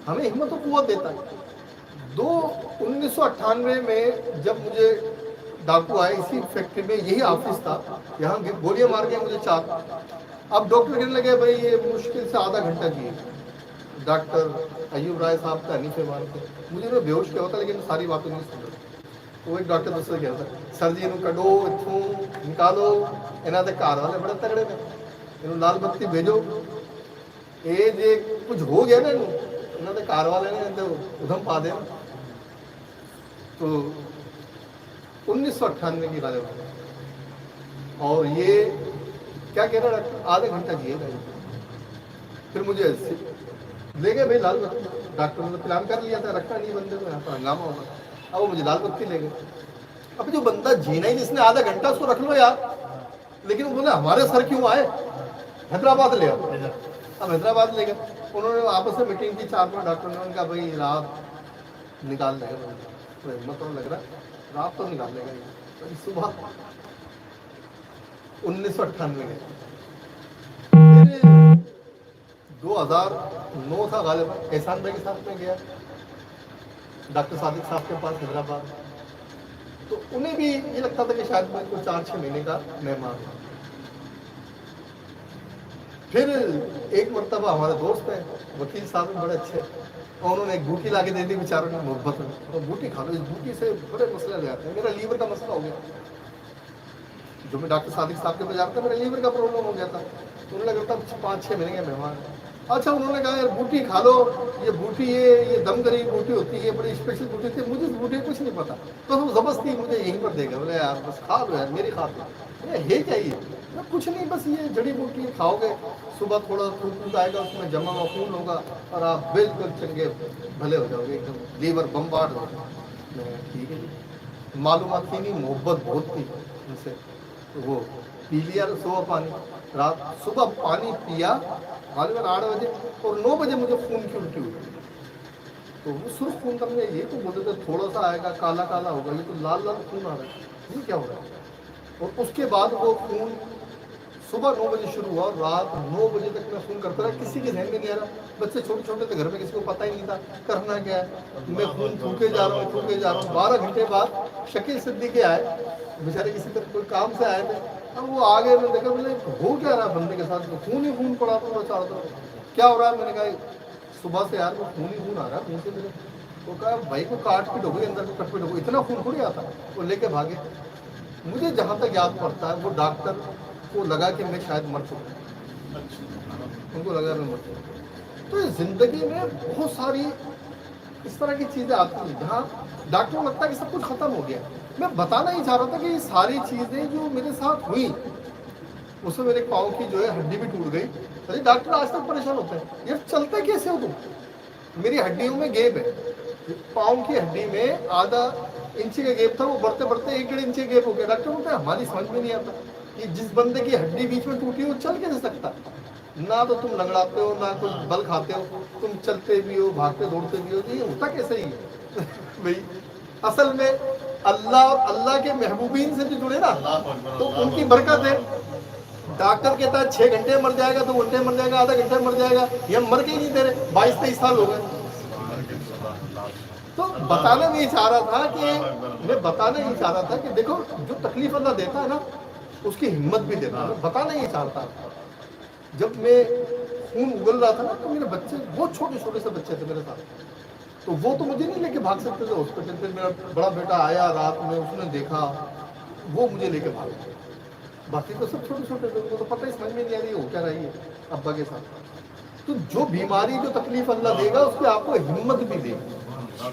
ہمیں ہمت و قوت دیتا ہے. 1998 میں جب مجھے ڈاکو آئے اسی فیکٹری میں, یہی آفس تھا, یہاں گولیاں مار کے مجھے 4. اب ڈاکٹر کہنے لگے بھائی یہ مشکل سے آدھا گھنٹہ کی. ڈاکٹر ایوب رائے صاحب کا حنیف مان کے مجھے میں بے ہوش کیا ہوتا, لیکن ساری باتوں نہیں سن رہا. وہ ایک ڈاکٹر دوسرے کہا تھا سر جی انہوں کڈو اتوں نکالو, یہاں کے گھر والے بڑے تگڑے نے, انہوں لال بتی بھیجو, یہ جی کچھ ہو گیا نا انہوں کے گھر والے نے ادھم پا دیا. تو 1998 کی بات ہے, اور یہ کیا کہہ رہا ڈاکٹر آدھا گھنٹہ جیے گا. پھر مجھے لے گئے بھائی لال بتی, ڈاکٹر نے پلان کر لیا تھا رکھنا نہیں بندے کو, یہاں پر ہنگامہ ہوگا. اب وہ مجھے لال بتی لے گئے. اب جو بندہ جینا ہی جس نے آدھا گھنٹہ اس کو رکھ لو یار, لیکن وہ بولے ہمارے سر کیوں آئے, حیدرآباد لے آؤ. اب حیدرآباد لے گئے, انہوں نے آپس میں میٹنگ کی 4-5 ڈاکٹر نے, کہا بھائی رات نکال دے گا, ہمت تو لگ رہا ہے رات تو نکال لے گا. صبح 1998 میں 2009 تھا غالباً, احسان بھائی کے ساتھ میں گیا ڈاکٹر صادق صاحب کے پاس حیدرآباد. تو انہیں بھی یہ لگتا تھا کہ شاید میں کوئی 4-6 مہینے کا مہمان ہوں. پھر ایک مرتبہ ہمارے دوست ہیں وکیل صاحب ہیں بڑے اچھے, اور انہوں نے ایک بوٹی لا کے دے دی بیچاروں نے محبت میں, اور بوٹی کھا لو, اس بوٹی سے بڑے مسئلے لے آتے ہیں. میرا لیور کا مسئلہ ہو گیا, جو میں ڈاکٹر صادق صاحب کے پاس جاتا تھا میرا لیور کا پرابلم ہو گیا تھا. تو انہوں نے لگتا 5-6 مہینے کے مہمان. اچھا انہوں نے کہا یار بوٹی کھا لو, یہ بوٹی یہ دم کری بوٹی ہوتی ہے, بڑی اسپیشل بوٹی تھی. مجھے اس بوٹی کچھ نہیں پتا, تو وہ زبردستی مجھے یہیں پر دے گا, بولے یار بس کھا لو یار میری خاطر. ہے کیا یہ, کچھ نہیں بس یہ جڑی بوٹی کھاؤ گے, صبح تھوڑا خون آئے گا, اس میں جمع ہوا خون ہوگا, اور آپ بالکل چنگے بھلے ہو جاؤ گے, ایک دم لیور بمبارڈ ہو گا. ٹھیک ہے جی, معلومات تھی نہیں, محبت بہت تھی ان سے. وہ پی لیا صبح پانی, رات صبح پانی پیا غالباً 8 بجے, اور 9 بجے مجھے خون کی الٹی ہوئی. تو وہ سرخ خون کا مجھے یہ تو بولتے تھے تھوڑا سا آئے گا کالا کالا ہوگا, یہ تو لال لال خون آ رہا ہے, یہ کیا ہو رہا ہے. اور اس کے بعد وہ خون صبح 9 بجے شروع ہوا, اور رات 9 بجے تک میں خون کرتا رہا. کسی کے ذہن میں نہیں آ رہا, بچے چھوٹے چھوٹے تھے گھر میں, کسی کو پتہ ہی نہیں تھا کرنا کیا ہے. میں خون پھونکے جا رہا ہوں پھونکے جا رہا ہوں. 12 گھنٹے بعد شکیل صدیقی آئے, بیچارے کسی طرح کوئی کام سے آئے تھے. اب وہ آگے میں دیکھا بولے ہو کیا رہا بندے کے ساتھ, خون ہی خون پڑا تھا چاروں طرف, کیا ہو رہا ہے. میں نے کہا صبح سے یار وہ خون ہی خون آ رہا ہے منہ سے میرے. وہ کہا بھائی کو کاٹ پیٹ ہو گئی, اندر کو کٹ پیٹ ہو گئی, اتنا خون تھوڑی آتا. وہ لے کے بھاگے. مجھے جہاں تک یاد پڑتا ہے وہ ڈاکٹر کو لگا کہ میں شاید مر چکا ہوں, ان کو لگا میں مر چکا ہوں. تو زندگی میں بہت ساری اس طرح کی چیزیں آتی ہیں جہاں ڈاکٹر کو لگتا ہے کہ سب کچھ ختم ہو گیا. میں بتانا ہی چاہ رہا تھا کہ یہ ساری چیزیں جو میرے ساتھ ہوئیں, اس میں میرے پاؤں کی جو ہے ہڈی بھی ٹوٹ گئی. ارے ڈاکٹر آج تک پریشان ہوتے ہیں یہ چلتا کیسے ہو تم. میری ہڈیوں میں گیپ ہے, پاؤں کی ہڈی میں آدھا انچی کا گیپ تھا, وہ بڑھتے بڑھتے 1-1.5 انچی کا گیپ ہو گیا. ڈاکٹر بولتے ہیں ہماری سمجھ میں نہیں آتا کہ جس بندے کی ہڈی بیچ میں ٹوٹی وہ چل کیسے سکتا. نہ تو تم لنگڑاتے ہو نہ کچھ بل کھاتے ہو, تم چلتے بھی ہو بھاگتے دوڑتے بھی ہو, یہ ہوتا کیسے ہی ہے. بھائی اصل میں اللہ کے محبوبین سے جو جڑے نا تو ان کی برکت ہے. ڈاکٹر کہتا ہے 6 گھنٹے مر جائے گا, 2 گھنٹے مر جائے گا, آدھا گھنٹے مر جائے گا, یہ ہم مر کے ہی نہیں دے رہے. 22-23 سال ہو گئے. تو بتانا نہیں چاہ رہا تھا کہ میں بتانا ہی چاہ رہا تھا کہ دیکھو جو تکلیف اللہ دیتا ہے نا اس کی ہمت بھی دیتا ہے. بتانا ہی چاہتا تھا. جب میں خون اگل رہا تھا نا تو میرے بچے بہت چھوٹے چھوٹے سے بچے تھے میرے ساتھ, تو وہ تو مجھے نہیں لے کے بھاگ سکتے تھے ہاسپٹل. پھر میرا بڑا بیٹا آیا رات میں, اس نے دیکھا, وہ مجھے لے کے بھاگا. باقی تو سب چھوٹے چھوٹے تھے, ان کو تو پتہ ہی سمجھ میں نہیں آ رہی ہے ہو کیا رہی ہے ابا کے ساتھ. تو جو بیماری جو تکلیف اللہ دے گا اس کی آپ کو ہمت بھی دے گا.